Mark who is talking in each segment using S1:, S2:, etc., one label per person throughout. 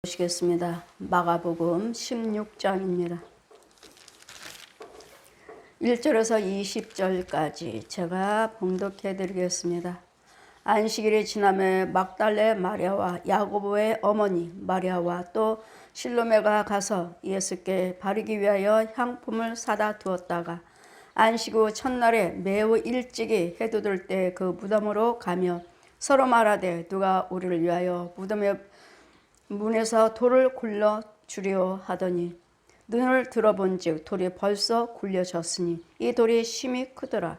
S1: 보시겠습니다. 마가복음 16장입니다. 1절에서 20절까지 제가 봉독해 드리겠습니다. 안식일이 지남에 막달레 마리아와 야고보의 어머니 마리아와 또 실로메가 가서 예수께 바르기 위하여 향품을 사다 두었다가 안식 후 첫날에 매우 일찍이 해 돋을 때 그 무덤으로 가며 서로 말하되 누가 우리를 위하여 무덤의 문에서 돌을 굴러 주려 하더니 눈을 들어본즉 돌이 벌써 굴려졌으니 이 돌이 심히 크더라.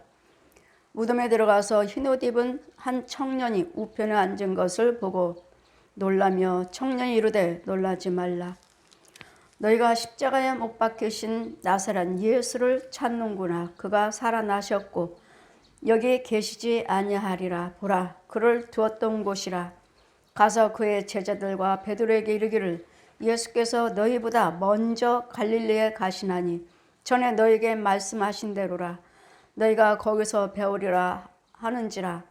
S1: 무덤에 들어가서 흰옷 입은 한 청년이 우편에 앉은 것을 보고 놀라며 청년이 이르되 놀라지 말라. 너희가 십자가에 못 박히신 나사렛 예수를 찾는구나. 그가 살아나셨고 여기 계시지 아니하리라. 보라, 그를 두었던 곳이라. 가서 그의 제자들과 베드로에게 이르기를 예수께서 너희보다 먼저 갈릴리에 가시나니 전에 너희에게 말씀하신 대로라. 너희가 거기서 배우리라 하는지라.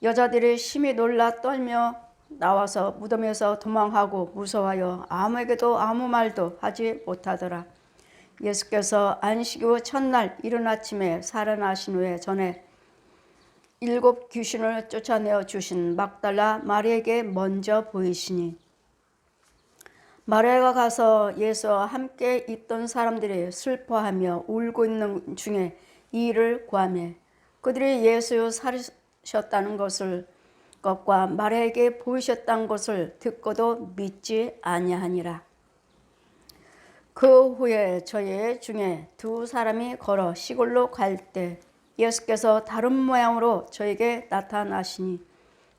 S1: 여자들이 심히 놀라 떨며 나와서 무덤에서 도망하고 무서워하여 아무에게도 아무 말도 하지 못하더라. 예수께서 안식 후 첫날 이른 아침에 살아나신 후에 전에 7 귀신을 쫓아내어 주신 막달라 마리아에게 먼저 보이시니 마리아가 가서 예수와 함께 있던 사람들이 슬퍼하며 울고 있는 중에 이 일을 구하며 그들이 예수 살으셨다는 것과 마리아에게 보이셨다는 것을 듣고도 믿지 아니하니라. 그 후에 저희 중에 2 사람이 걸어 시골로 갈 때 예수께서 다른 모양으로 저에게 나타나시니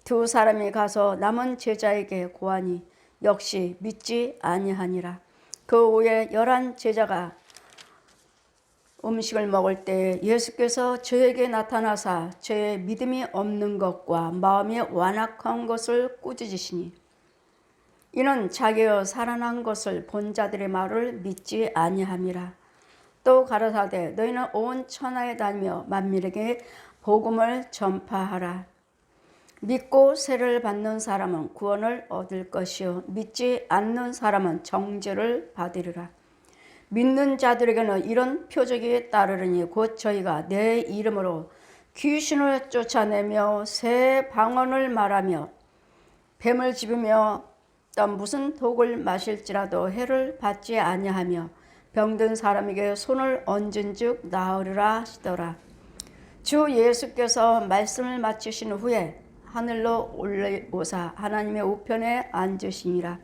S1: 2 사람이 가서 남은 제자에게 고하니 역시 믿지 아니하니라. 그 후에 11 제자가 음식을 먹을 때 예수께서 저에게 나타나사 저의 믿음이 없는 것과 마음이 완악한 것을 꾸짖으시니 이는 자기의 살아난 것을 본 자들의 말을 믿지 아니함이라. 또 가라사대 너희는 온 천하에 다니며 만민에게 복음을 전파하라. 믿고 세를 받는 사람은 구원을 얻을 것이요 믿지 않는 사람은 정죄를 받으리라. 믿는 자들에게는 이런 표적이 따르리니 곧 저희가 내 이름으로 귀신을 쫓아내며 새 방언을 말하며 뱀을 집으며 또 무슨 독을 마실지라도 해를 받지 아니하며 병든 사람에게 손을 얹은 즉 나으리라 하시더라. 주 예수께서 말씀을 마치신 후에 하늘로 올라오사 하나님의 우편에 앉으시니라.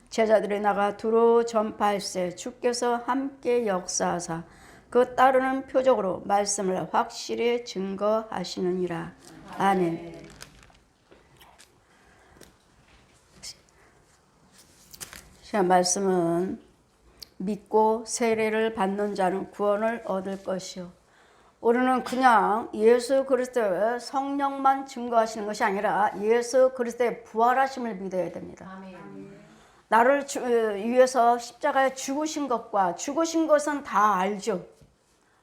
S1: 제자들이 나가 두루 전파할세 주께서 함께 역사하사 그 따르는 표적으로 말씀을 확실히 증거하시느니라. 아멘. 시간 말씀은 믿고 세례를 받는 자는 구원을 얻을 것이요. 우리는 그냥 예수 그리스도의 성령만 증거하시는 것이 아니라 예수 그리스도의 부활하심을 믿어야 됩니다. 아멘. 나를 위해서 십자가에 죽으신 것과 죽으신 것은 다 알죠.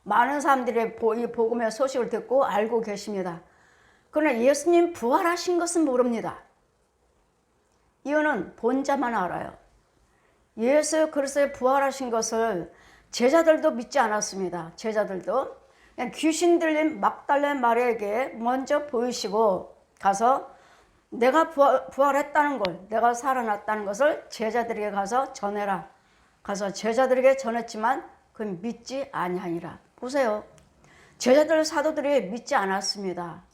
S1: 많은 사람들이 이 복음의 소식을 듣고 알고 계십니다. 그러나 예수님 부활하신 것은 모릅니다. 이유는 본 자만 알아요. 예수 그리스도의 부활하신 것을 제자들도 믿지 않았습니다. 제자들도 그냥 귀신 들린 막달레 마리아에게 먼저 보이시고 가서 내가 부활했다는 걸, 내가 살아났다는 것을 제자들에게 가서 전해라. 가서 제자들에게 전했지만 그건 믿지 아니하니라. 보세요. 제자들 사도들이 믿지 않았습니다.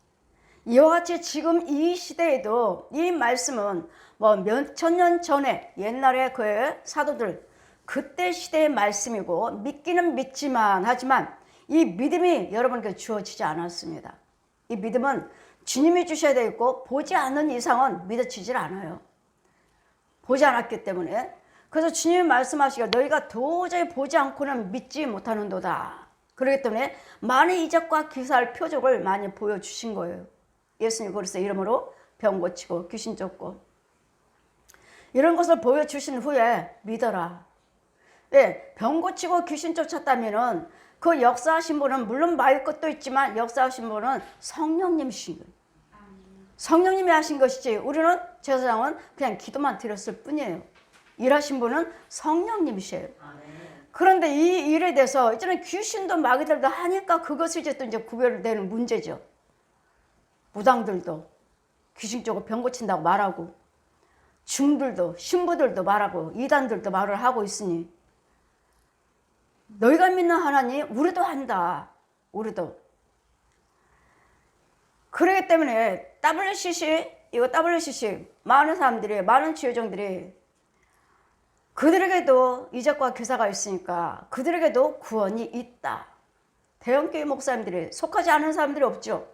S1: 이와 같이 지금 이 시대에도 이 말씀은 뭐 몇천 년 전에 옛날에 그 사도들 그때 시대의 말씀이고 믿기는 믿지만 하지만 이 믿음이 여러분께 주어지지 않았습니다. 이 믿음은 주님이 주셔야 되고 보지 않는 이상은 믿어지질 않아요. 보지 않았기 때문에. 그래서 주님이 말씀하시기가 너희가 도저히 보지 않고는 믿지 못하는도다. 그렇기 때문에 많은 이적과 기사할 표적을 많이 보여주신 거예요. 예수님 그리스도 이름으로 병 고치고 귀신 쫓고 이런 것을 보여주신 후에 믿어라. 왜? 병 고치고 귀신 쫓았다면은 그 역사하신 분은 물론 말 것도 있지만 역사하신 분은 성령님이신 거예요. 성령님이 하신 것이지 우리는 제사장은 그냥 기도만 드렸을 뿐이에요. 일하신 분은 성령님이세요. 그런데 이 일에 대해서 이제는 귀신도 마귀들도 하니까 그것이 이제 또 이제 구별되는 문제죠. 무당들도 귀신 쪽으로 병 고친다고 말하고, 중들도 신부들도 말하고, 이단들도 말을 하고 있으니 너희가 믿는 하나님 우리도 한다. 우리도. 그렇기 때문에 WCC 많은 사람들이, 많은 지회종들이 그들에게도 이적과 기사가 있으니까 그들에게도 구원이 있다. 대형교회 목사님들이 속하지 않은 사람들이 없죠.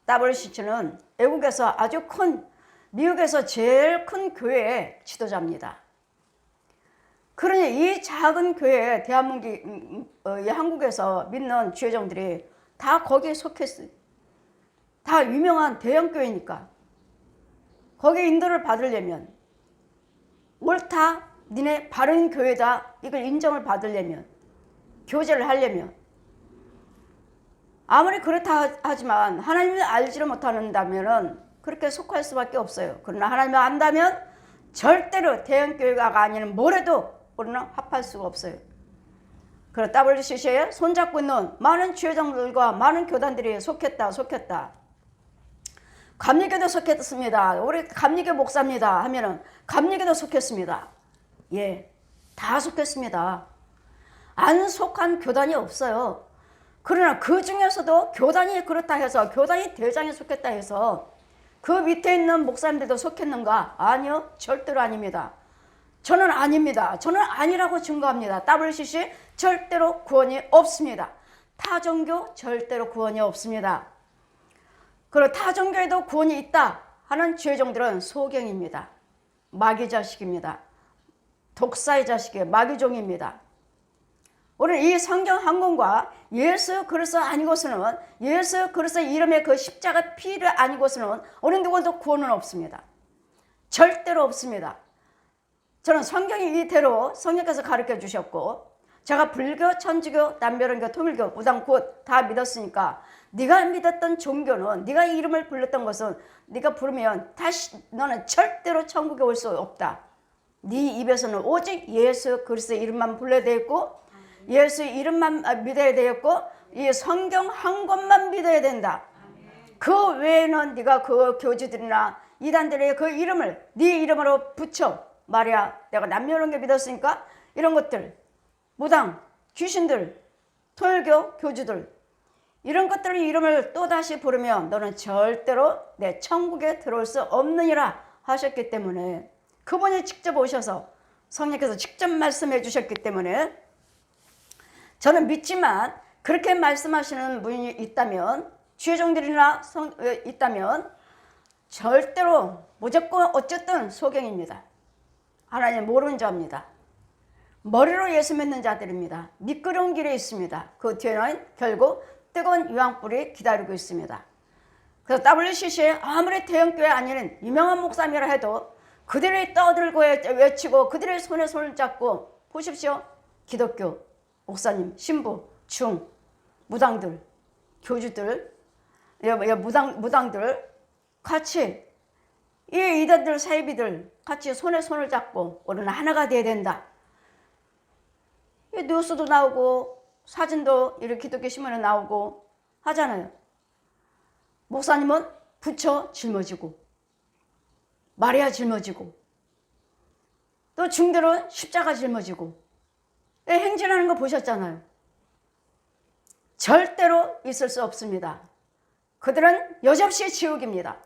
S1: WCC는 외국에서 아주 큰, 미국에서 제일 큰 교회의 지도자입니다. 그러니 이 작은 교회, 한국에서 믿는 지회종들이 다 거기에 속했어요. 다 유명한 대형교회니까. 거기에 인도를 받으려면, 옳다, 니네 바른 교회다, 이걸 인정을 받으려면, 교제를 하려면, 아무리 그렇다 하지만 하나님을 알지를 못한다면 그렇게 속할 수밖에 없어요. 그러나 하나님을 안다면 절대로 대형교회가 아니면 뭐래도 우리는 합할 수가 없어요. 그래서 WCC에 손잡고 있는 많은 지회장들과 많은 교단들이 속했다. 감리교도 속했습니다. 우리 감리교 목사입니다 하면은 감리교도 속했습니다. 예, 다 속했습니다. 안 속한 교단이 없어요. 그러나 그 중에서도 교단이 그렇다 해서, 교단이 대장에 속했다 해서 그 밑에 있는 목사님들도 속했는가? 아니요, 절대로 아닙니다. 저는 아닙니다. 저는 아니라고 증거합니다. WCC 절대로 구원이 없습니다. 타종교 절대로 구원이 없습니다. 그리고 타종교에도 구원이 있다 하는 지회종들은 소경입니다. 마귀 자식입니다. 독사의 자식이에요. 마귀종입니다. 우리는 이 성경 한 권과 예수 그리스도 아니고서는, 예수 그리스도 이름의 그 십자가 피를 아니고서는 우리 누구도 구원은 없습니다. 절대로 없습니다. 저는 성경이 이대로 성령께서 가르쳐 주셨고, 제가 불교, 천주교, 남별원교, 통일교, 무당 곧 다 믿었으니까, 네가 믿었던 종교는, 네가 이름을 불렀던 것은, 네가 부르면 다시 너는 절대로 천국에 올 수 없다. 네 입에서는 오직 예수 그리스도 이름만 불러야 되겠고, 예수 이름만 믿어야 되겠고, 이 성경 한 권만 믿어야 된다. 그 외에는 네가 그 교주들이나 이단들의 그 이름을 네 이름으로 붙여 말이야. 내가 남녀론교 믿었으니까 이런 것들, 무당, 귀신들, 통일교 교주들, 이런 것들의 이름을 또다시 부르면 너는 절대로 내 천국에 들어올 수 없느니라 하셨기 때문에, 그분이 직접 오셔서 성령께서 직접 말씀해 주셨기 때문에 저는 믿지만, 그렇게 말씀하시는 분이 있다면, 지회종들이나 있다면 절대로 무조건 어쨌든 소경입니다. 하나님 모르는 자입니다. 머리로 예수 믿는 자들입니다. 미끄러운 길에 있습니다. 그 뒤에는 결국 뜨거운 유황불이 기다리고 있습니다. 그래서 WCC에 아무리 대형교회 아닌 유명한 목사님이라 해도 그들이 떠들고 외치고 그들의 손에 손을 잡고, 보십시오. 기독교 목사님, 신부, 중, 무당들, 교주들, 무당들 같이, 이 이단들, 사이비들 같이 손에 손을 잡고 우리는 하나가 돼야 된다. 뉴스도 나오고 사진도 이렇게 기독교 신문에 나오고 하잖아요. 목사님은 부처 짊어지고, 마리아 짊어지고, 또 중들은 십자가 짊어지고 행진하는 거 보셨잖아요. 절대로 있을 수 없습니다. 그들은 여접시 지옥입니다.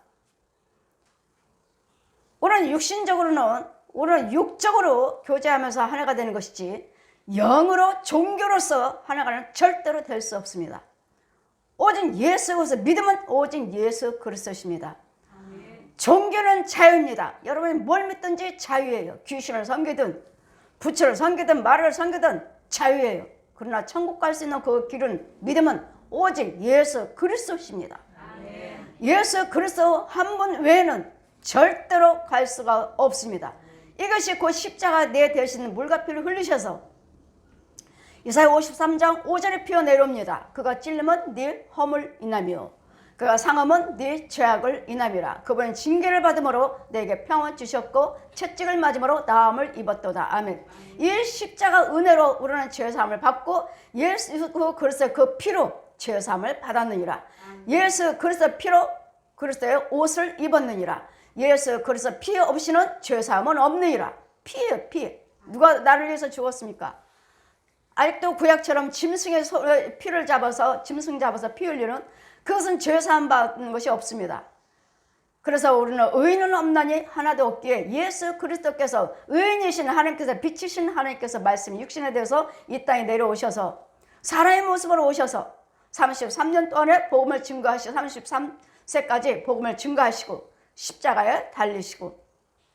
S1: 우리는 육신적으로는, 우리는 육적으로 교제하면서 하나가 되는 것이지 영으로 종교로서 하나가 절대로 될 수 없습니다. 오직 예수 그리스도, 믿음은 오직 예수 그리스도십니다. 종교는 자유입니다. 여러분이 뭘 믿든지 자유예요. 귀신을 섬기든 부처를 섬기든 말을 섬기든 자유예요. 그러나 천국 갈 수 있는 그 길은, 믿음은 오직 예수 그리스도십니다. 예수 그리스도 한 분 외에는 절대로 갈 수가 없습니다. 이것이 그 십자가 내 대신 물과 피를 흘리셔서 이사야 53장 5절에 피어 내려옵니다. 그가 찔림은 네 허물 인하며, 그가 상함은 네 죄악을 인함이라. 그분은 징계를 받음으로 내게 평안 주셨고 채찍을 맞음으로 나음을 입었도다. 아멘. 이 십자가 은혜로 우리는 죄사함을 받고 예수 그리스도의 그 피로 죄사함을 받았느니라. 예수 그리스도의 피로 그리스도의 옷을 입었느니라. 예수 그리스도 피 없이는 죄사함은 없느니라. 피예요, 피. 누가 나를 위해서 죽었습니까? 아직도 구약처럼 짐승의 피를 잡아서 짐승 잡아서 피 흘리는 그것은 죄사함 받는 것이 없습니다. 그래서 우리는 의인은 없나니 하나도 없기에 예수 그리스도께서 의인이신 하나님께서 빛이신 하나님께서 말씀 육신에 대해서 이 땅에 내려오셔서 사람의 모습으로 오셔서 33년 동안에 복음을 증거하시고 33세까지 복음을 증거하시고 십자가에 달리시고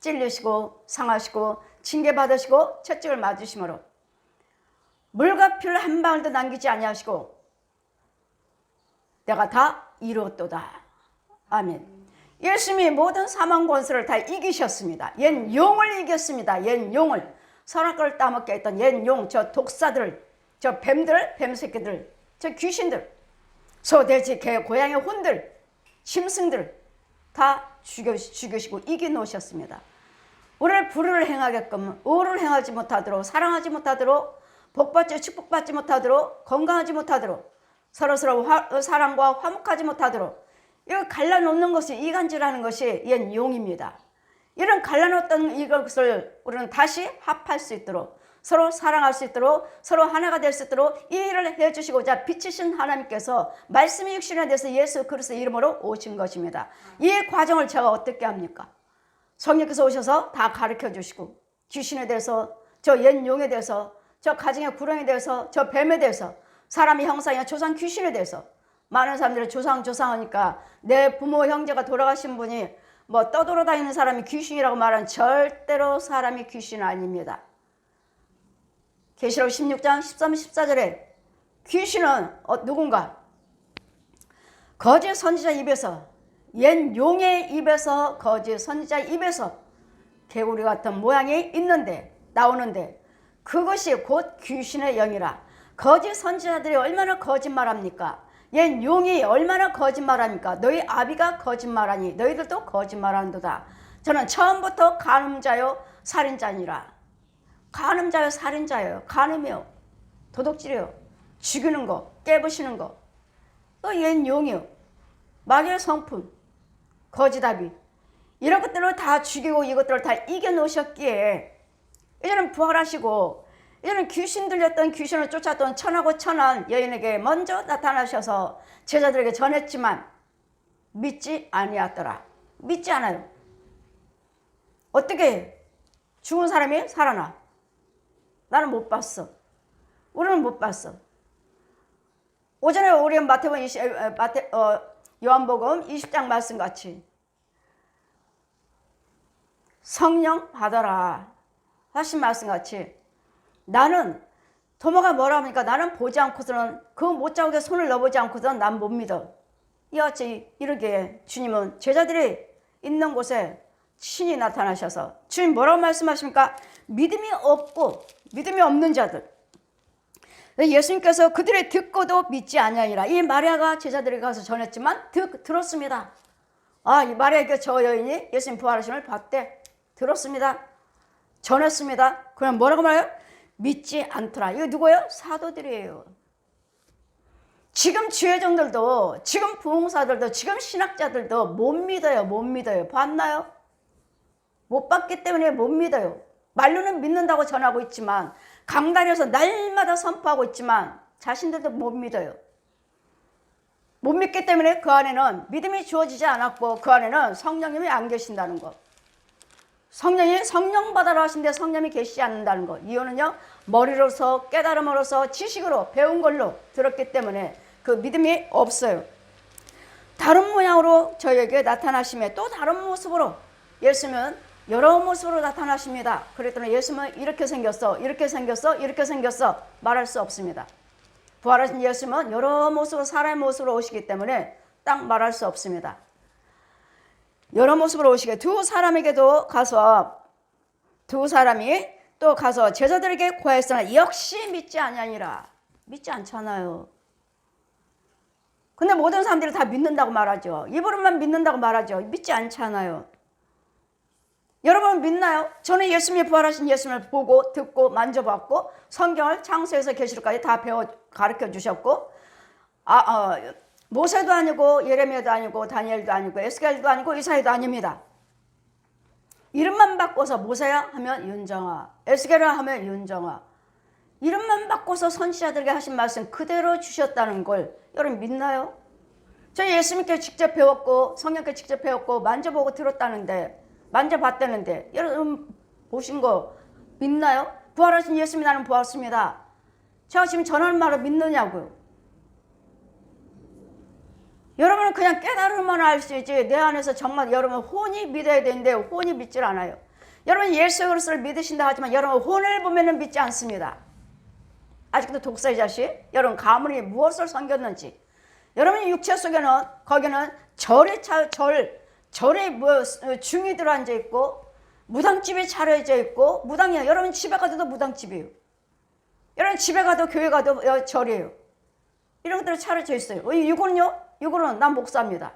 S1: 찔리시고 상하시고 징계받으시고 채찍을 맞으심으로 물과 피를 한 방울도 남기지 아니하시고 내가 다 이루었도다. 아멘. 예수님이 모든 사망 권세를 다 이기셨습니다. 옛 용을 이겼습니다. 옛 용을. 선악과를 따먹게 했던 옛 용, 저 독사들, 저 뱀들, 뱀새끼들, 저 귀신들, 소, 돼지, 개, 고양이, 혼들, 짐승들 다 죽이시고 이겨놓으셨습니다. 우리를 불의를 행하게끔 의를 행하지 못하도록 사랑하지 못하도록 복받지 축복받지 못하도록 건강하지 못하도록 서로서로 사랑과 화목하지 못하도록 이거 갈라놓는 것이 이간질하는 것이 옛 용입니다. 이런 갈라놓았던 이것을 우리는 다시 합할 수 있도록 서로 사랑할 수 있도록 서로 하나가 될 수 있도록 이 일을 해주시고자 빛이신 하나님께서 말씀이 육신에 대해서 예수 그리스도 이름으로 오신 것입니다. 이 과정을 제가 어떻게 합니까? 성령께서 오셔서 다 가르쳐 주시고 귀신에 대해서 저 옛 용에 대해서 저 가정의 구렁에 대해서 저 뱀에 대해서 사람의 형상이나 조상 귀신에 대해서 많은 사람들이 조상하니까 내 부모 형제가 돌아가신 분이 뭐 떠돌아다니는 사람이 귀신이라고 말하는 절대로 사람이 귀신은 아닙니다. 계시록 16장 13, 14절에 귀신은 누군가 거짓 선지자 입에서 옛 용의 입에서 거짓 선지자 입에서 개구리 같은 모양이 있는데 나오는데 그것이 곧 귀신의 영이라. 거짓 선지자들이 얼마나 거짓말합니까? 옛 용이 얼마나 거짓말합니까? 너희 아비가 거짓말하니 너희들도 거짓말한도다. 저는 처음부터 간음자요 살인자니라. 간음자요 살인자예요. 간음이요 도둑질이요 죽이는 거 깨부시는 거 또 옛 용이요 마귀의 성품 거짓아비 이런 것들을 다 죽이고 이것들을 다 이겨놓으셨기에 이제는 부활하시고 이제는 귀신 들렸던 귀신을 쫓았던 천하고 천한 여인에게 먼저 나타나셔서 제자들에게 전했지만 믿지 아니하더라. 믿지 않아요. 어떻게 죽은 사람이 살아나? 나는 못 봤어. 우리는 못 봤어. 오전에 우리 요한복음 20장 말씀같이 성령 받아라 하신 말씀같이 나는 도마가 뭐라 하니까 나는 보지 않고서는 그 못자국에 손을 넣어보지 않고서는 난 못 믿어. 이같이 이르게 주님은 제자들이 있는 곳에 신이 나타나셔서 주님 뭐라고 말씀하십니까? 믿음이 없고 믿음이 없는 자들 예수님께서 그들이 듣고도 믿지 아니하니라. 이 마리아가 제자들에게 가서 전했지만 들었습니다. 아, 이 마리아에게 저 여인이 예수님 부활하심을 봤대. 들었습니다. 전했습니다. 그럼 뭐라고 말해요? 믿지 않더라. 이거 누구예요? 사도들이에요. 지금 지회정들도 지금 부흥사들도 지금 신학자들도 못 믿어요. 못 믿어요. 봤나요? 못 봤기 때문에 못 믿어요. 말로는 믿는다고 전하고 있지만 강단에서 날마다 선포하고 있지만 자신들도 못 믿어요. 못 믿기 때문에 그 안에는 믿음이 주어지지 않았고 그 안에는 성령님이 안 계신다는 것. 성령이 성령 받아라 하신데 성령이 계시지 않는다는 것. 이유는요 머리로서 깨달음으로서 지식으로 배운 걸로 들었기 때문에 그 믿음이 없어요. 다른 모양으로 저에게 나타나심에 또 다른 모습으로 예수님은 여러 모습으로 나타나십니다. 그랬더니 예수님은 이렇게 생겼어 이렇게 생겼어 이렇게 생겼어 말할 수 없습니다. 부활하신 예수님은 여러 모습으로 사람의 모습으로 오시기 때문에 딱 말할 수 없습니다. 여러 모습으로 오시게 두 사람에게도 가서 두 사람이 또 가서 제자들에게 고하였으나 역시 믿지 아니하니라. 믿지 않잖아요. 근데 모든 사람들이 다 믿는다고 말하죠. 입으로만 믿는다고 말하죠. 믿지 않잖아요. 여러분 믿나요? 저는 예수님이 부활하신 예수님을 보고 듣고 만져봤고 성경을 창세에서 계시록까지 다 가르쳐 주셨고 모세도 아니고 예레미야도 아니고 다니엘도 아니고 에스겔도 아니고 이사야도 아닙니다. 이름만 바꿔서 모세야 하면 윤정아, 에스겔아 하면 윤정아, 이름만 바꿔서 선지자들에게 하신 말씀 그대로 주셨다는 걸 여러분 믿나요? 저희 예수님께 직접 배웠고 성령께 직접 배웠고 만져보고 들었다는데 만져봤다는데 여러분 보신 거 믿나요? 부활하신 예수님이 나는 부활했습니다. 제가 지금 전하는 말을 믿느냐고요. 여러분은 그냥 깨달으면 알 수 있지 내 안에서 정말 여러분 혼이 믿어야 되는데 혼이 믿질 않아요. 여러분 예수 그리스도를 믿으신다 하지만 여러분 혼을 보면은 믿지 않습니다. 아직도 독사의 자식 여러분 가문이 무엇을 섬겼는지 여러분 육체 속에는 거기는 절에 중이 들어 앉아 있고 무당집이 차려져 있고 무당이야. 여러분 집에 가도 무당집이에요. 여러분 집에 가도 교회 가도 절이에요. 이런 것들이 차려져 있어요. 이거는 난 목사입니다.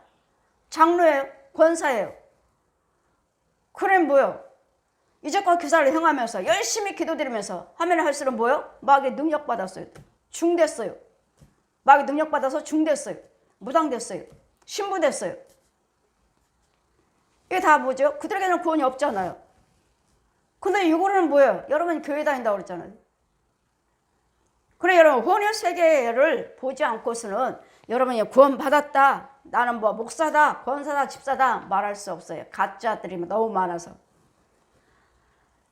S1: 장로예요. 권사예요. 그래 뭐요? 이제껏 교사를 행하면서 열심히 기도드리면서 하면 할수록 뭐요? 마귀 능력받았어요. 중됐어요. 마귀 능력받아서 중됐어요. 무당됐어요. 신부됐어요. 이게 다 뭐죠? 그들에게는 구원이 없잖아요. 근데 이거는 뭐예요? 여러분이 교회 다닌다고 그랬잖아요. 그래 여러분 혼의 세계를 보지 않고서는 여러분이 구원받았다. 나는 뭐 목사다, 권사다, 집사다 말할 수 없어요. 가짜들이 너무 많아서.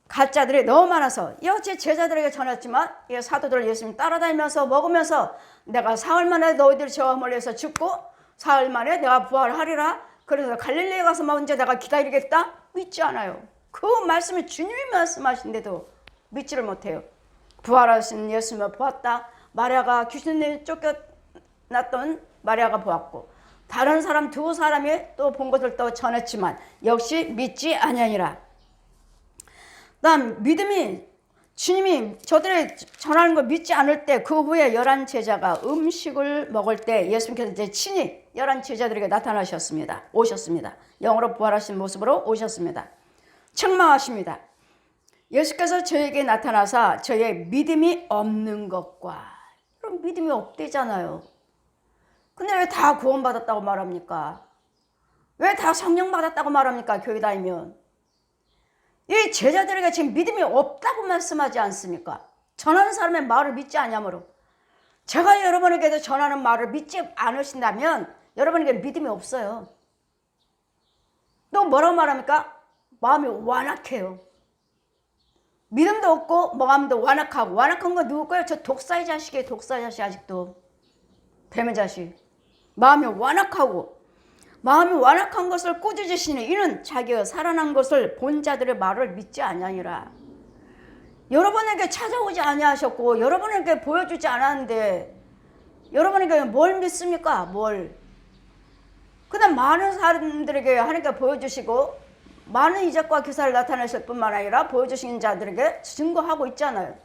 S1: 가짜들이 너무 많아서 여치 제자들에게 전했지만 이 사도들 예수님 따라다니면서 먹으면서 내가 사흘 만에 너희들 저와 멀리서 죽고 사흘 만에 내가 부활하리라. 그래서 갈릴리에 가서 먼저 내가 기다리겠다. 믿지 않아요. 그 말씀을 주님이 말씀하신데도 믿지를 못해요. 부활하신 예수님을 보았다. 마리아가 귀신에 쫓겨났던 마리아가 보았고 다른 사람 두 사람이 또 본 것을 또 전했지만 역시 믿지 아니하니라. 난 믿음이 주님이 저들이 전하는 걸 믿지 않을 때 그 후에 11 제자가 음식을 먹을 때 예수님께서 이제 친히 11 제자들에게 나타나셨습니다. 오셨습니다. 영으로 부활하신 모습으로 오셨습니다. 책망하십니다. 예수께서 저에게 나타나사 저의 믿음이 없는 것과 그럼 믿음이 없대잖아요. 근데 왜 다 구원받았다고 말합니까? 왜 다 성령 받았다고 말합니까? 교회 다니면. 이 제자들에게 지금 믿음이 없다고 말씀하지 않습니까? 전하는 사람의 말을 믿지 않냐므로. 제가 여러분에게도 전하는 말을 믿지 않으신다면 여러분에게 믿음이 없어요. 또 뭐라고 말합니까? 마음이 완악해요. 믿음도 없고 마음도 완악하고. 완악한 건 누구일까요? 저 독사의 자식이에요. 독사의 자식 아직도. 뱀의 자식. 마음이 완악하고 마음이 완악한 것을 꾸짖으시니 이는 자기가 살아난 것을 본 자들의 말을 믿지 아니하니라. 여러분에게 찾아오지 아니하셨고 여러분에게 보여주지 않았는데 여러분에게 뭘 믿습니까? 뭘? 그다음 많은 사람들에게 하나님께 보여주시고 많은 이적과 기사를 나타내실 뿐만 아니라 보여주신 자들에게 증거하고 있잖아요.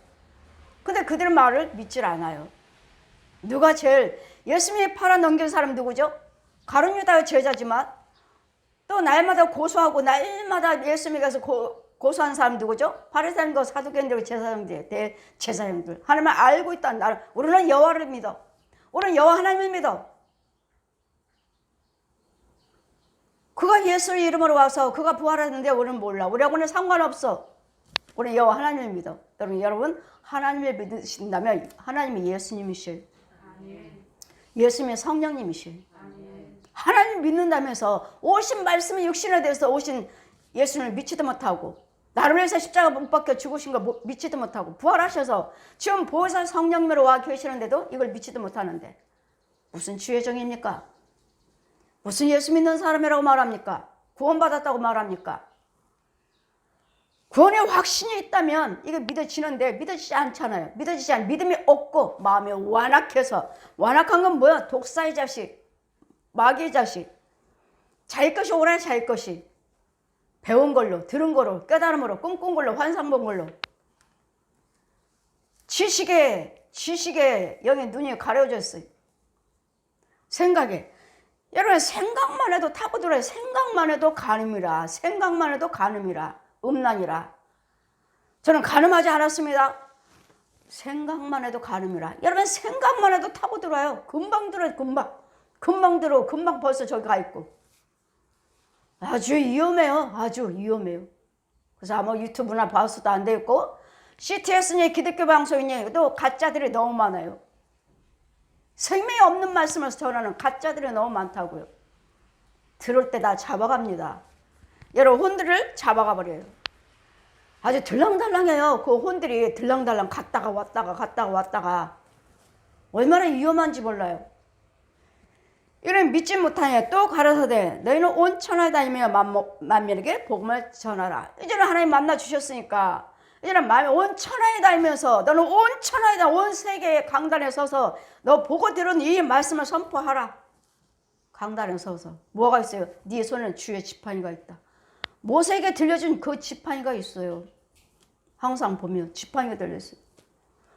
S1: 근데 그들의 말을 믿질 않아요. 누가 제일 예수님이 팔아 넘긴 사람 누구죠? 가룟 유다의 제자지만 또 날마다 고소하고 날마다 예수님께서 고소한 사람 누구죠? 바리새인과 사두개인들 제사장들, 대제사장들. 하나님을 알고 있다는 나를. 우리는 여호와를 믿어. 우리는 여호와 하나님을 믿어. 그가 예수의 이름으로 와서 그가 부활했는데 우리는 몰라. 우리하고는 상관없어. 우리는 여호와 하나님을 믿어. 여러분 하나님을 믿으신다면 하나님이 예수님이실. 예수님이 성령님이실. 하나님 믿는다면서 오신 말씀이 육신에 대해서 오신 예수님을 믿지도 못하고 나를 위해서 십자가 못 박혀 죽으신 거 믿지도 못하고 부활하셔서 지금 보혜사 성령님으로 와 계시는데도 이걸 믿지도 못하는데 무슨 주의정입니까? 무슨 예수 믿는 사람이라고 말합니까? 구원받았다고 말합니까? 구원의 확신이 있다면 이게 믿어지는데 믿어지지 않잖아요. 믿어지지 않아. 믿음이 없고 마음이 완악해서. 완악한 건 뭐야? 독사의 자식, 마귀의 자식. 자기 것이 옳아야 자기 것이. 배운 걸로, 들은 걸로, 깨달음으로, 꿈꾼 걸로, 환상 본 걸로. 지식에 영의 눈이 가려져 있어요. 생각에. 여러분 생각만 해도 타고 들어요. 생각만 해도 간음이라. 생각만 해도 간음이라. 음란이라. 저는 간음하지 않았습니다. 생각만 해도 간음이라. 여러분 생각만 해도 타고 들어요. 금방 들어요. 금방 들어. 금방 벌써 저기 가 있고. 아주 위험해요. 아주 위험해요. 그래서 아마 유튜브나 봐서도 안 되겠고 CTS니 기독교 방송이니 또 가짜들이 너무 많아요. 생명이 없는 말씀을 전하는 가짜들이 너무 많다고요. 들을 때 다 잡아갑니다. 여러분 혼들을 잡아가 버려요. 아주 들랑달랑해요. 그 혼들이 들랑달랑 갔다가 왔다가 얼마나 위험한지 몰라요. 이런 믿지 못하냐 또 가라사대 너희는 온 천하에 다니며 만민에게 복음을 전하라. 이제는 하나님 만나 주셨으니까 이제는 온 천하에 다니면서 너는 온 천하에 온 세계의 강단에 서서 너 보고 들은 이 말씀을 선포하라. 강단에 서서 뭐가 있어요? 네 손에는 주의 지팡이가 있다. 모세에게 들려준 그 지팡이가 있어요. 항상 보면 지팡이가 들려있어요.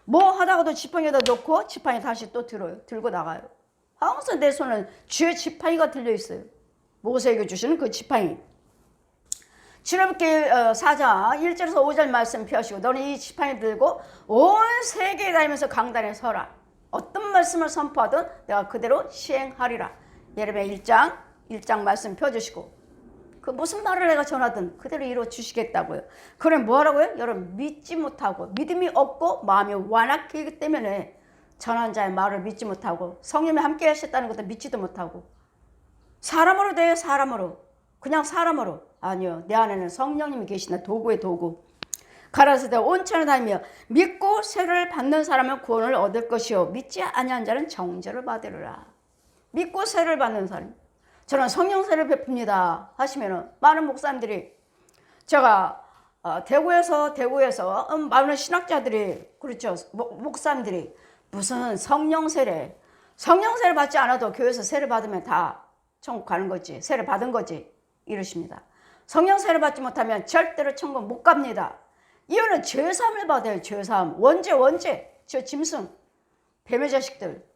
S1: 뭐 하다가도 지팡이에다 놓고 지팡이 다시 또 들고 나가요. 항상 내 손은 주의 지팡이가 들려있어요. 모세에게 주시는 그 지팡이. 출애굽기 4장 1절에서 5절 말씀 펴시고 너는 이 지팡이 들고 온 세계에 다니면서 강단에 서라. 어떤 말씀을 선포하든 내가 그대로 시행하리라. 예레미야 1장 말씀 펴주시고 그 무슨 말을 내가 전하든 그대로 이루어 주시겠다고요. 그럼 뭐하라고요? 여러분 믿지 못하고 믿음이 없고 마음이 완악하기 때문에 전한 자의 말을 믿지 못하고 성령이 함께 하셨다는 것도 믿지도 못하고 사람으로 돼요. 사람으로. 그냥 사람으로. 아니요. 내 안에는 성령님이 계시나 도구의 도구. 가라사대 온 천에 다니며 믿고 세를 받는 사람은 구원을 얻을 것이요 믿지 아니한 자는 정죄를 받으리라. 믿고 세를 받는 사람. 저는 성령세를 베풉니다 하시면은 많은 목사님들이 제가 대구에서 많은 신학자들이 그렇죠. 목사님들이 무슨 성령세를 받지 않아도 교회에서 세를 받으면 다 천국 가는 거지. 세를 받은 거지. 이러십니다. 성령세를 받지 못하면 절대로 천국 못 갑니다. 이유는 죄사함을 받아요. 죄사함. 원죄. 저 짐승. 뱀의 자식들.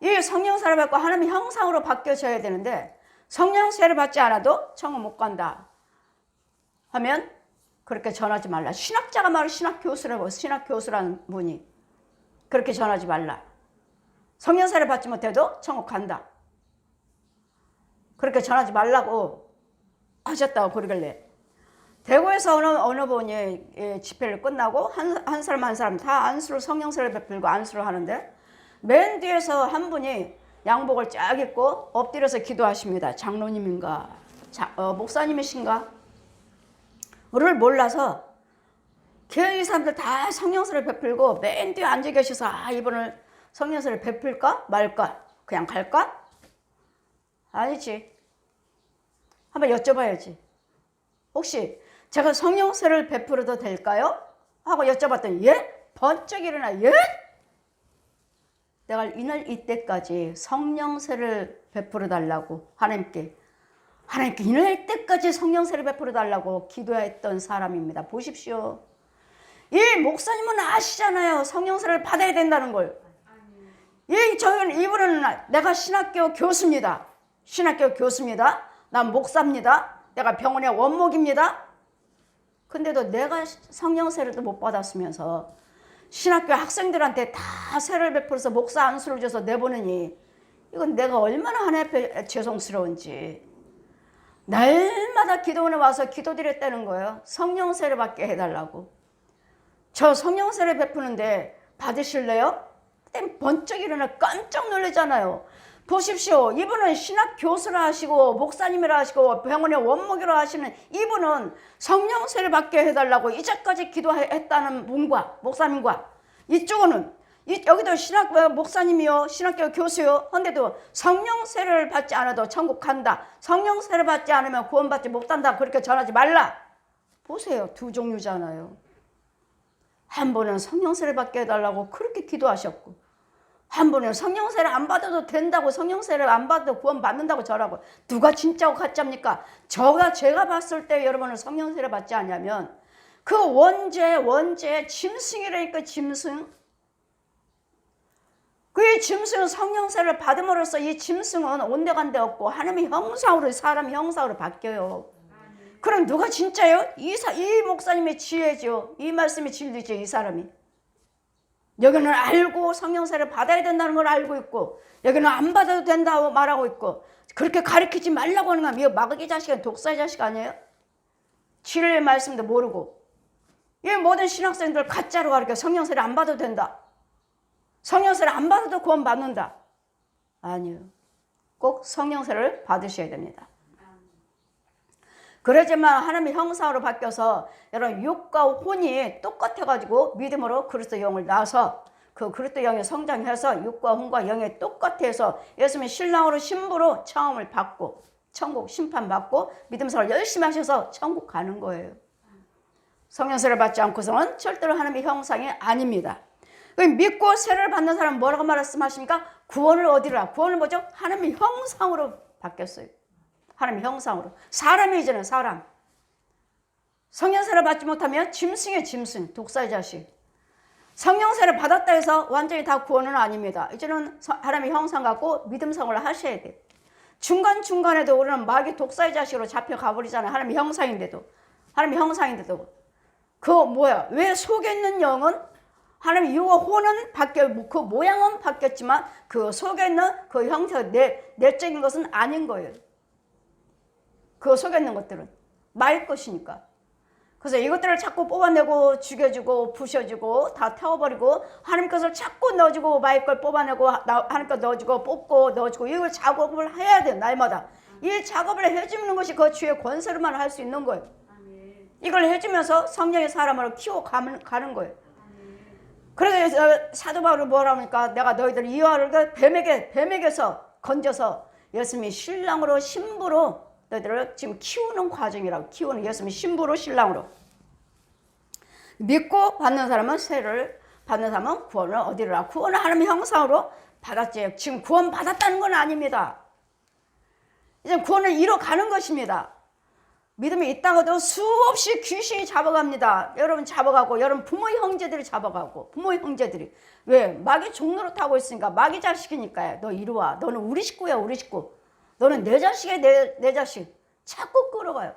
S1: 이 성령세를 받고 하나님의 형상으로 바뀌어져야 되는데 성령세를 받지 않아도 천국 못 간다 하면 그렇게 전하지 말라. 신학자가 말해 신학교수라는 분이 그렇게 전하지 말라. 성령세를 받지 못해도 천국 간다. 그렇게 전하지 말라고 하셨다고 그러길래 대구에서 어느 분이 집회를 끝나고 한 사람 다 안수를 성령세를 베풀고 안수를 하는데 맨 뒤에서 한 분이 양복을 쫙 입고 엎드려서 기도하십니다. 장로님인가 목사님이신가 를 몰라서 이 사람들 다 성령세를 베풀고 맨 뒤에 앉아 계셔서 이분을 성령세를 베풀까 말까 그냥 갈까? 아니지. 한번 여쭤봐야지. 혹시 제가 성령세를 베풀어도 될까요? 하고 여쭤봤더니 예? 번쩍 일어나 예? 내가 이때까지 성령세를 베풀어 달라고 하나님께 이날 때까지 성령세를 베풀어 달라고 기도했던 사람입니다. 보십시오. 이 목사님은 아시잖아요. 성령세를 받아야 된다는 걸. 이분은 내가 신학교 교수입니다. 난 목사입니다. 내가 병원의 원목입니다. 근데도 내가 성령세를 못 받았으면서 신학교 학생들한테 다 세를 베풀어서 목사 안수를 줘서 내보내니 이건 내가 얼마나 하나님 앞에 죄송스러운지 날마다 기도원에 와서 기도드렸다는 거예요. 성령세를 받게 해달라고. 저 성령세를 베푸는데 받으실래요? 번쩍 일어나 깜짝 놀라잖아요. 보십시오. 이분은 신학 교수라 하시고 목사님이라 하시고 병원의 원목이라 하시는 이분은 성령세를 받게 해달라고 이제까지 기도했다는 분과 목사님과 이쪽은 여기도 신학 목사님이요 신학교 교수요 한데도 성령세를 받지 않아도 천국 간다. 성령세를 받지 않으면 구원받지 못한다. 그렇게 전하지 말라. 보세요. 두 종류잖아요. 한 분은 성령세를 받게 해달라고 그렇게 기도하셨고 한 분은 성령세를 안 받아도 된다고 성령세를 안 받아도 구원 받는다고 저라고. 누가 진짜고 가짜입니까? 제가 봤을 때 여러분은 성령세를 받지 않냐면 그 원죄 짐승이라니까 짐승. 그 짐승은 성령세를 받음으로써 이 짐승은 온데간데 없고 하나님의 형상으로, 사람 형상으로 바뀌어요. 그럼 누가 진짜예요? 이 목사님의 지혜죠. 이 말씀이 진리죠. 이 사람이. 여기는 알고 성령세를 받아야 된다는 걸 알고 있고, 여기는 안 받아도 된다고 말하고 있고, 그렇게 가르치지 말라고 하는 건 이 마귀 자식은 독사의 자식 아니에요? 진리의 말씀도 모르고. 이 모든 신학생들 가짜로 가르쳐. 성령세를 안 받아도 된다. 성령세를 안 받아도 구원 받는다. 아니요. 꼭 성령세를 받으셔야 됩니다. 그러지만 하나님의 형상으로 바뀌어서 여러분 육과 혼이 똑같아가지고 믿음으로 그리스도 영을 낳아서 그 그리스도 영이 성장해서 육과 혼과 영이 똑같아서 예수님의 신랑으로 신부로 처음을 받고 천국 심판받고 믿음 생활 열심히 하셔서 천국 가는 거예요. 성령세를 받지 않고서는 절대로 하나님의 형상이 아닙니다. 믿고 세례를 받는 사람은 뭐라고 말씀하십니까? 구원을 얻으라. 구원을 뭐죠? 하나님의 형상으로 바뀌었어요. 하나님의 형상으로. 사람이 이제는 사람. 성령세를 받지 못하면 짐승의 짐승, 독사의 자식. 성령세를 받았다 해서 완전히 다 구원은 아닙니다. 이제는 하나님의 형상 갖고 믿음 생활을 하셔야 돼요. 중간중간에도 우리는 마귀 독사의 자식으로 잡혀가 버리잖아요. 하나님의 형상인데도. 하나님의 형상인데도. 그 뭐야? 왜 속에 있는 영은 하나님의 유와 혼은 그 모양은 바뀌었지만 그 속에 있는 그 형태, 내적인 것은 아닌 거예요. 그 속에 있는 것들은 마의 것이니까. 그래서 이것들을 자꾸 뽑아내고 죽여주고 부셔주고 다 태워버리고 하나님 것을 자꾸 넣어주고 마의 걸 뽑아내고 하나님 것 넣어주고 뽑고 넣어주고 이걸 작업을 해야 돼요. 날마다. 이 작업을 해주는 것이 그 주의 권세로만 할 수 있는 거예요. 이걸 해주면서 성령의 사람으로 키워가는 거예요. 그래서 사도 바울이 뭐라 하니까 내가 너희들 이와를 뱀에게서 건져서 예수님이 신랑으로 신부로 너희들을 지금 키우는 과정이라고. 키우는 예수님이 신부로 신랑으로. 믿고 받는 사람은 세례를 받는 사람은 구원을 얻으리라. 구원을 하나님의 형상으로 받았지. 지금 구원 받았다는 건 아닙니다. 이제 구원을 이뤄가는 것입니다. 믿음이 있다가도 수없이 귀신이 잡아갑니다. 여러분 잡아가고 여러분 부모 형제들이 잡아가고 부모 형제들이. 왜? 마귀 종로로 타고 있으니까. 마귀 자식이니까요. 너 이리 와. 너는 우리 식구야. 우리 식구. 너는 내 자식이야. 내 자식. 자꾸 끌어가요.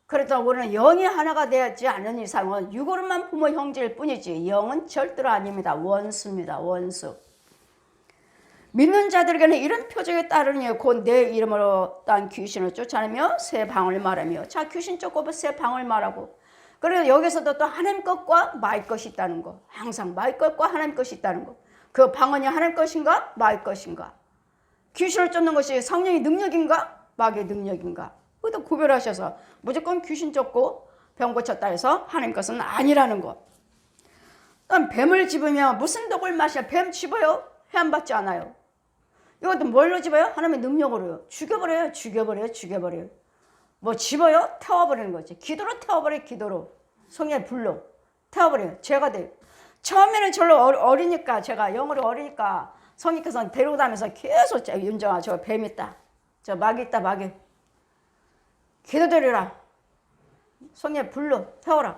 S1: 그래서 우리는 영이 하나가 되지 않은 이상은 육으로만 부모 형제일 뿐이지 영은 절대로 아닙니다. 원수입니다. 원수. 믿는 자들에게는 이런 표적에 따르니 곧 내 이름으로 딴 귀신을 쫓아내며 새 방언을 말하며. 자, 귀신 쫓고 새 방언을 말하고. 그래서 여기서도 또 하나님 것과 마의 것이 있다는 거. 항상 마의 것과 하나님 것이 있다는 거. 그 방언이 하나님 것인가 마의 것인가. 귀신을 쫓는 것이 성령의 능력인가 마귀의 능력인가. 그것도 구별하셔서 무조건 귀신 쫓고 병 고쳤다 해서 하나님 것은 아니라는 것. 그다음 뱀을 집으면 무슨 독을 마셔. 뱀 집어요? 해안받지 않아요. 이것도 뭘로 집어요? 하나님의 능력으로요. 죽여버려요. 뭐 집어요? 태워버리는 거지. 기도로 태워버려요. 기도로. 성령의 불로 태워버려요. 죄가 돼요. 처음에는 절로 어리니까 제가 영어로 어리니까 성령께서 데리고 다니면서 계속 윤정아 저 뱀 있다. 저 마귀 있다 마귀. 기도드리라. 성령의 불로 태워라.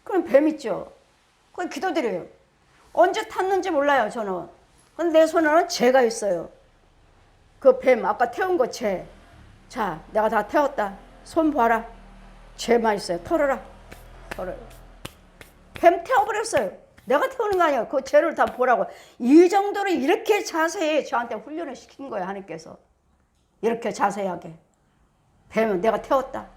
S1: 그럼 뱀 있죠. 그건 기도드려요. 언제 탔는지 몰라요 저는. 근데 내 손에는 죄가 있어요. 그 뱀 아까 태운 거 죄. 자 내가 다 태웠다. 손 봐라. 죄만 있어요. 털어라. 뱀 태워버렸어요. 내가 태우는 거 아니에요. 그 죄를 다 보라고. 이 정도로 이렇게 자세히 저한테 훈련을 시킨 거예요. 하나님께서. 이렇게 자세하게. 뱀은 내가 태웠다.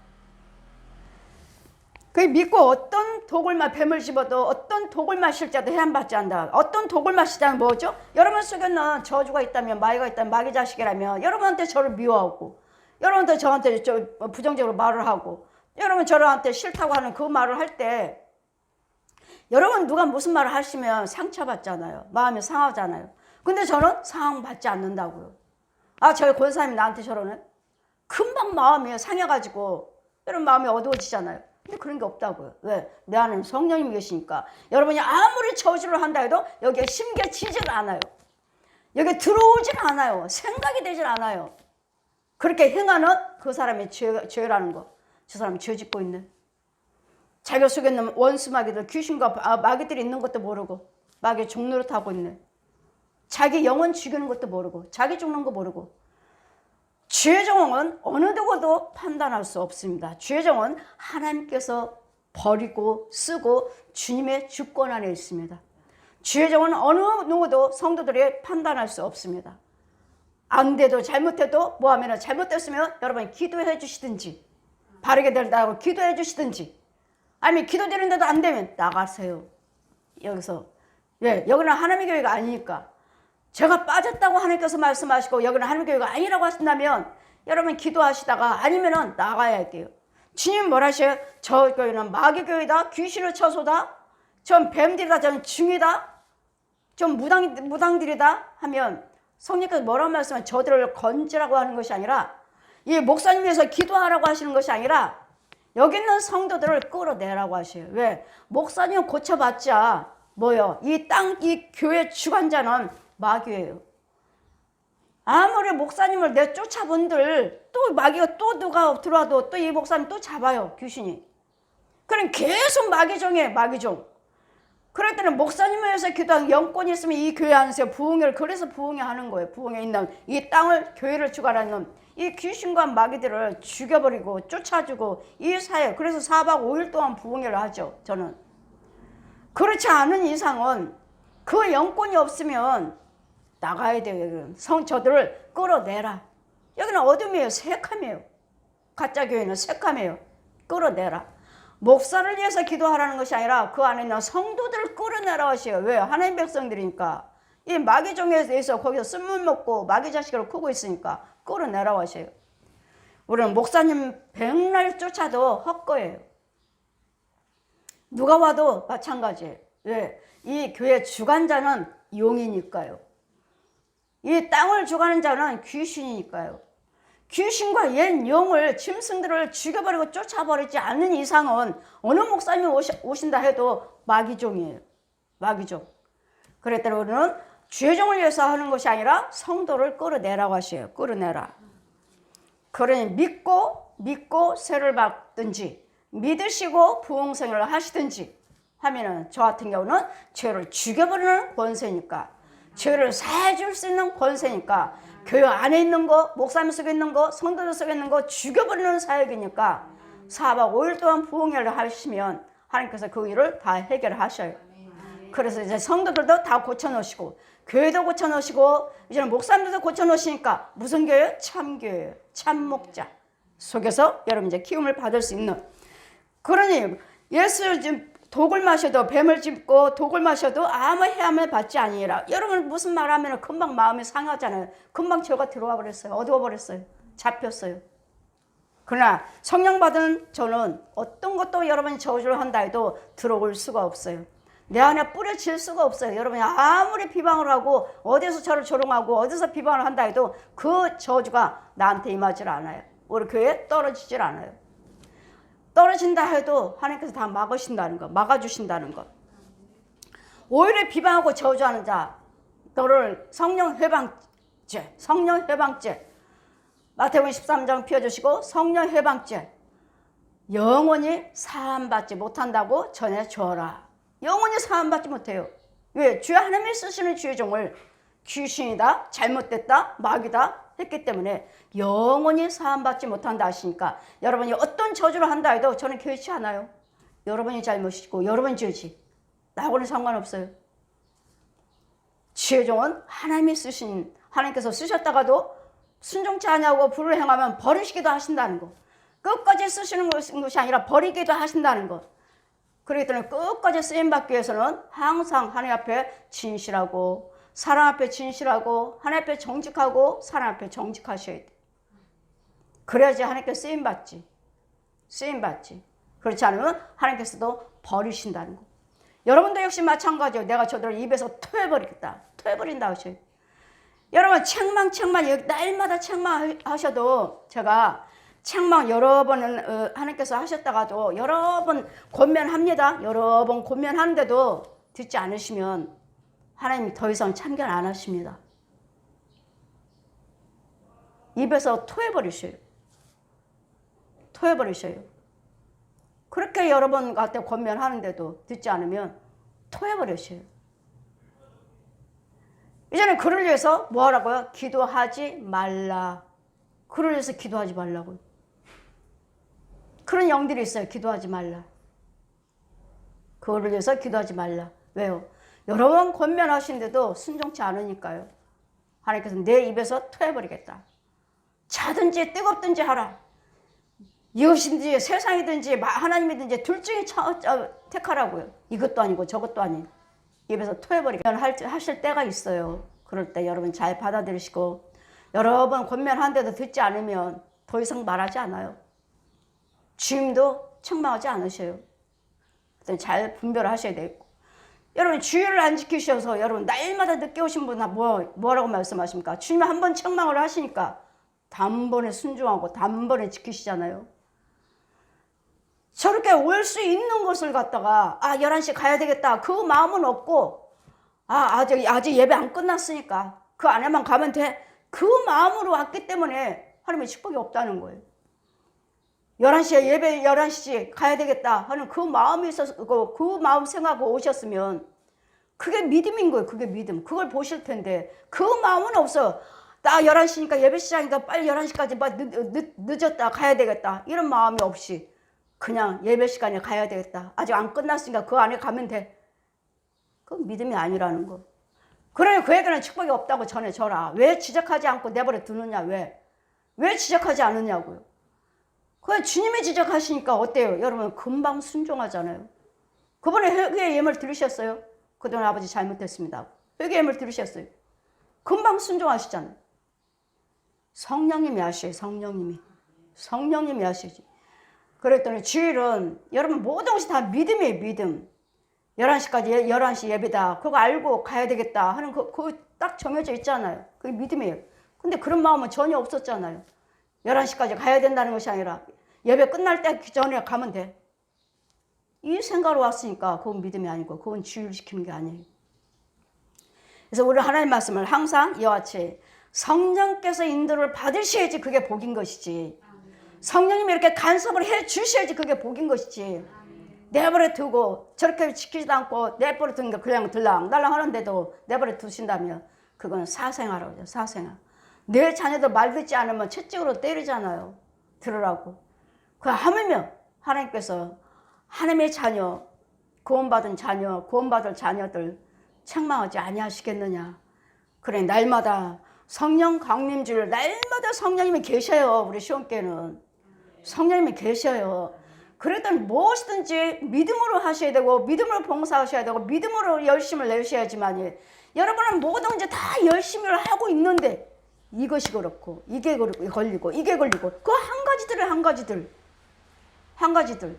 S1: 그 믿고 어떤 독을 뱀을 집어도 어떤 독을 마실자도 해안받지 않는다. 어떤 독을 마시자면 뭐죠? 여러분 속에는 저주가 있다면 마귀가 있다면 마귀 자식이라면 여러분한테 저를 미워하고 여러분한테 저한테 부정적으로 말을 하고 여러분 저한테 싫다고 하는 그 말을 할 때 여러분 누가 무슨 말을 하시면 상처받잖아요. 마음이 상하잖아요. 근데 저는 상받지 않는다고요. 아, 저희 권사님이 나한테 저러네. 금방 마음이 상해가지고 여러분 마음이 어두워지잖아요. 근데 그런 게 없다고요. 왜? 내 안에는 성령님이 계시니까. 여러분이 아무리 저주를 한다 해도 여기에 심겨지질 않아요. 여기에 들어오질 않아요. 생각이 되질 않아요. 그렇게 행하는 그 사람의 죄라는 거. 저 사람이 죄 짓고 있네. 자기 속에 있는 원수 마귀들, 귀신과 마귀들이 있는 것도 모르고 마귀의 종로를 타고 있네. 자기 영혼 죽이는 것도 모르고 자기 죽는 거 모르고. 죄종은 어느 누구도 판단할 수 없습니다. 죄종은 하나님께서 버리고 쓰고 주님의 주권 안에 있습니다. 죄종은 어느 누구도 성도들이 판단할 수 없습니다. 안 돼도 잘못해도 뭐하면 잘못됐으면 여러분이 기도해 주시든지 바르게 되라고 기도해 주시든지 아니면 기도드리는데도 안 되면 나가세요. 여기서. 왜? 여기는 하나님의 교회가 아니니까. 제가 빠졌다고 하나님께서 말씀하시고 여기는 하나님의 교회가 아니라고 하신다면 여러분 기도하시다가 아니면은 나가야 돼요. 주님 뭐라 하셔요? 저 교회는 마귀 교회다. 귀신의 처소다. 전 뱀들이다. 전 중이다. 좀 무당들이다 하면 성령께서 뭐라고 말씀하면 저들을 건지라고 하는 것이 아니라 이 목사님께서 기도하라고 하시는 것이 아니라 여기 있는 성도들을 끌어내라고 하셔요. 왜? 목사님 고쳐봤자 뭐요? 이 교회 주관자는 마귀예요. 아무리 목사님을 내쫓아본들 또 마귀가 또 누가 들어와도 또 이 목사님 또 잡아요. 귀신이. 그럼 계속 마귀종이에요. 마귀종. 그럴 때는 목사님을 위해서 기도하는 영권이 있으면 이 교회 안에서 부흥회를 그래서 부흥회 하는 거예요. 부흥회 있는 이 땅을 교회를 주관하는 이 귀신과 마귀들을 죽여버리고 쫓아주고 이 사회 그래서 4박 5일 동안 부흥회를 하죠. 저는. 그렇지 않은 이상은 그 영권이 없으면 나가야 돼요. 저들을 끌어내라. 여기는 어둠이에요. 새카매요. 가짜 교회는 새카매요. 끌어내라. 목사를 위해서 기도하라는 것이 아니라 그 안에 있는 성도들을 끌어내라 하셔요. 왜요? 하나님 백성들이니까. 이 마귀종에 대해서 거기서 쓴물 먹고 마귀 자식으로 크고 있으니까 끌어내라 하셔요. 우리는 목사님 백날 쫓아도 헛거예요. 누가 와도 마찬가지예요. 왜? 이 교회 주관자는 용이니까요. 이 땅을 주관하는 자는 귀신이니까요. 귀신과 옛 영을 짐승들을 죽여버리고 쫓아버리지 않는 이상은 어느 목사님이 오신다 해도 마귀종이에요. 마귀종. 그랬더니 우리는 죄종을 위해서 하는 것이 아니라 성도를 끌어내라고 하셔요. 끌어내라. 그러니 믿고 세를 받든지 믿으시고 부흥생활을 하시든지 하면은 저 같은 경우는 죄를 죽여버리는 권세니까 죄를 사해줄 수 있는 권세니까 교회 안에 있는 거, 목사님 속에 있는 거, 성도들 속에 있는 거 죽여버리는 사역이니까 4박 5일 동안 부흥회를 하시면 하나님께서 그 일을 다 해결하셔요. 그래서 이제 성도들도 다 고쳐놓으시고 교회도 고쳐놓으시고 이제는 목사님들도 고쳐놓으시니까 무슨 교회예요? 참교회예요. 참목자 속에서 여러분 이제 키움을 받을 수 있는. 그러니 예수 지금 독을 마셔도 뱀을 짚고 독을 마셔도 아무 해함을 받지 아니라. 여러분 무슨 말 하면 금방 마음이 상하잖아요. 금방 죄가 들어와 버렸어요. 어두워 버렸어요. 잡혔어요. 그러나 성령 받은 저는 어떤 것도 여러분이 저주를 한다 해도 들어올 수가 없어요. 내 안에 뿌려질 수가 없어요. 여러분이 아무리 비방을 하고 어디서 저를 조롱하고 어디서 비방을 한다 해도 그 저주가 나한테 임하질 않아요. 우리 교회에 떨어지질 않아요. 떨어진다 해도 하나님께서 다 막으신다는 거, 막아주신다는 거. 오히려 비방하고 저주하는 자, 너를 성령 회방죄, 마태복음 13장 펴주시고 성령 회방죄, 영원히 사함받지 못한다고 전해주어라. 영원히 사함받지 못해요. 왜? 주의 하나님이 쓰시는 주의 종을 귀신이다, 잘못됐다, 마귀다 했기 때문에 영원히 사함받지 못한다 하시니까 여러분이 어떤 저주를 한다 해도 저는 개의치 않아요. 여러분이 잘못이고 여러분이 죄지. 나하고는 상관없어요. 주의 종은 하나님이 쓰신, 하나님께서 쓰셨다가도 순종치 않냐고 불을 행하면 버리시기도 하신다는 거. 끝까지 쓰시는 것이 아니라 버리기도 하신다는 것. 그렇기 때문에 끝까지 쓰임받기 위해서는 항상 하나님 앞에 진실하고 사람 앞에 진실하고 하나님 앞에 정직하고 사람 앞에 정직하셔야 돼. 그래야지 하나님께 쓰임받지. 그렇지 않으면 하나님께서도 버리신다는 거. 여러분도 역시 마찬가지예요. 내가 저들을 입에서 토해버린다 하셔요. 여러분 책망 날마다 책망하셔도 제가 책망 여러 번 하나님께서 하셨다가도 여러 번 권면합니다. 여러 번 권면하는데도 듣지 않으시면 하나님이 더 이상 참견 안 하십니다. 입에서 토해버리셔요. 그렇게 여러 번 갖다 권면하는데도 듣지 않으면 토해버리셔요. 이제는 그를 위해서 뭐 하라고요? 기도하지 말라. 그를 위해서 기도하지 말라고요. 그런 영들이 있어요. 기도하지 말라. 그거를 위해서 기도하지 말라. 왜요? 여러 번 권면하신데도 순종치 않으니까요. 하나님께서 내 입에서 토해버리겠다. 자든지 뜨겁든지 하라. 이것이든지 세상이든지 하나님이든지 둘 중에 택하라고요. 이것도 아니고 저것도 아닌 입에서 토해버리겠다. 하실 때가 있어요. 그럴 때 여러분 잘 받아들이시고, 여러 번 권면하는데도 듣지 않으면 더 이상 말하지 않아요. 주님도 책망하지 않으셔요. 잘 분별하셔야 되고, 여러분 주의를 안 지키셔서 여러분 날마다 늦게 오신 분은 뭐라고 말씀하십니까? 주님 한 번 책망을 하시니까 단번에 순종하고 단번에 지키시잖아요. 저렇게 올 수 있는 것을 갖다가 11시 가야 되겠다 그 마음은 없고, 아직 예배 안 끝났으니까 그 안에만 가면 돼, 그 마음으로 왔기 때문에 하나님의 축복이 없다는 거예요. 11시에 예배 11시 가야 되겠다 하는 그 마음이 있어서 그 마음 생각하고 오셨으면 그게 믿음인 거예요. 그게 믿음. 그걸 보실 텐데 그 마음은 없어. 나 11시니까 예배 시작이니까 빨리 11시까지 늦었다 가야 되겠다 이런 마음이 없이 그냥 예배 시간에 가야 되겠다. 아직 안 끝났으니까 그 안에 가면 돼. 그건 믿음이 아니라는 거. 그러니 그에게는 축복이 없다고 전해줘라. 왜 지적하지 않고 내버려 두느냐. 왜 지적하지 않느냐고요. 그냥 주님이 지적하시니까 어때요? 여러분 금방 순종하잖아요. 그번에 회개의 예물 들으셨어요? 그동안 아버지 잘못했습니다. 회개의 예물 들으셨어요? 금방 순종하시잖아요. 성령님이 하셔요. 성령님이 하시지. 그랬더니 주일은 여러분 모든 것이 다 믿음이에요. 믿음. 11시까지 11시 예배다. 그거 알고 가야 되겠다 하는 그거 딱 정해져 있잖아요. 그게 믿음이에요. 근데 그런 마음은 전혀 없었잖아요. 11시까지 가야 된다는 것이 아니라 예배 끝날 때 전에 가면 돼. 이 생각으로 왔으니까 그건 믿음이 아니고 그건 주의를 시키는 게 아니에요. 그래서 우리 하나님 말씀을 항상 이와 같이 성령께서 인도를 받으셔야지 그게 복인 것이지. 성령님이 이렇게 간섭을 해 주셔야지 그게 복인 것이지. 내버려 두고 저렇게 지키지도 않고 내버려 두니까 그냥 들락날락 하는데도 내버려 두신다면 그건 사생아라고 하죠. 사생아. 내 자녀도 말 듣지 않으면 채찍으로 때리잖아요. 들으라고. 그 하물며 하나님께서 하나님의 자녀, 구원받은 자녀, 구원받을 자녀들 책망하지 아니하시겠느냐. 그래 날마다 성령 강림주를 날마다 성령님이 계셔요. 우리 시온교회는 성령님이 계셔요. 그랬더니 무엇이든지 믿음으로 하셔야 되고 믿음으로 봉사하셔야 되고 믿음으로 열심을 내셔야지만, 여러분은 뭐든지 다 열심히 하고 있는데 이것이 그렇고 이게 걸리고 이게 걸리고 그 한 가지들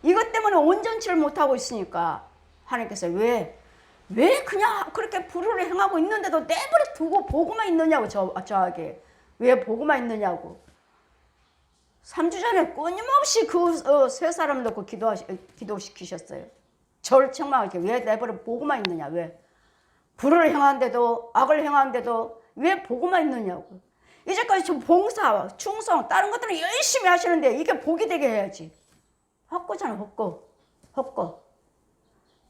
S1: 이것 때문에 온전치를 못하고 있으니까 하나님께서 왜 그냥 그렇게 불의를 행하고 있는데도 내버려 두고 보고만 있느냐고. 저에게 왜 보고만 있느냐고. 3주 전에 끊임없이 그 세 사람 놓고 기도시키셨어요. 저를 책망하게 왜 내버려 보고만 있느냐. 왜 불의를 행하는데도 악을 행하는데도 왜 보고만 있느냐고. 이제까지 저 봉사, 충성, 다른 것들은 열심히 하시는데 이게 복이 되게 해야지. 헛거잖아, 헛거.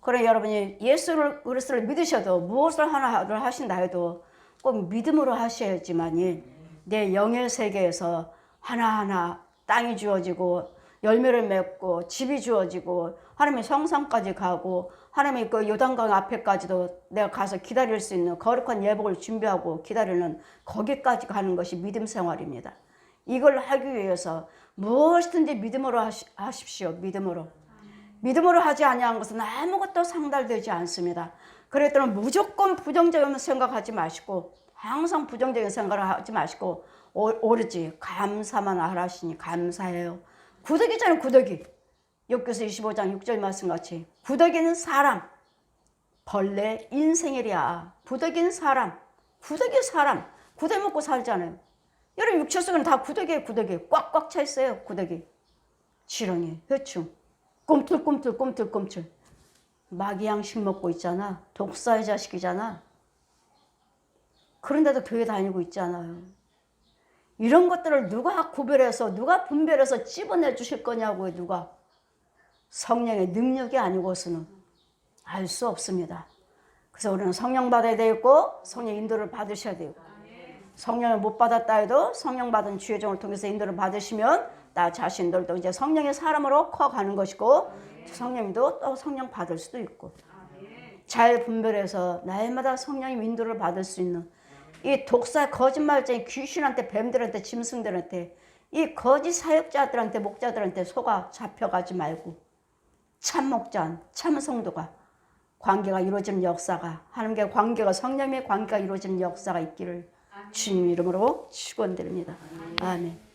S1: 그래 여러분이 예수 그리스도를 믿으셔도 무엇을 하나를 하신다 해도 꼭 믿음으로 하셔야지만이 내 영의 세계에서 하나하나 땅이 주어지고 열매를 맺고 집이 주어지고 하나님의 성산까지 가고 하나님의 그 요단강 앞에까지도 내가 가서 기다릴 수 있는 거룩한 예복을 준비하고 기다리는 거기까지 가는 것이 믿음 생활입니다. 이걸 하기 위해서 무엇이든지 믿음으로 하십시오. 믿음으로 하지 아니한 것은 아무것도 상달되지 않습니다. 그랬더니 무조건 부정적인 생각하지 마시고 항상 부정적인 생각을 하지 마시고 오로지 감사만 하라시니 감사해요. 구더기잖아요. 구더기. 욥기서 25장 6절 말씀같이 구더기는 사람, 벌레 인생이랴. 구더기는 사람, 구더기 먹고 살잖아요. 여러분 육체 속에는 다 구더기에 꽉꽉 차 있어요. 구더기, 지렁이, 해충, 꿈틀 마귀 양식 먹고 있잖아. 독사의 자식이잖아. 그런데도 교회 다니고 있잖아요. 이런 것들을 누가 구별해서 누가 분별해서 찝어내 주실 거냐고요. 누가. 성령의 능력이 아니고서는 알 수 없습니다. 그래서 우리는 성령 받아야 되고 성령 인도를 받으셔야 되고, 성령을 못 받았다 해도 성령 받은 주의 종을 통해서 인도를 받으시면 나 자신들도 이제 성령의 사람으로 커가는 것이고, 성령도 또 성령 받을 수도 있고, 잘 분별해서 날마다 성령의 인도를 받을 수 있는 이 독사 거짓말쟁이 귀신한테, 뱀들한테, 짐승들한테, 이 거짓 사역자들한테, 목자들한테 속아 잡혀가지 말고 참 목자, 참 성도가 관계가 이루어지는 역사가, 하나님과 관계가, 성령의 관계가 이루어지는 역사가 있기를 주님 이름으로 축원드립니다. 아멘.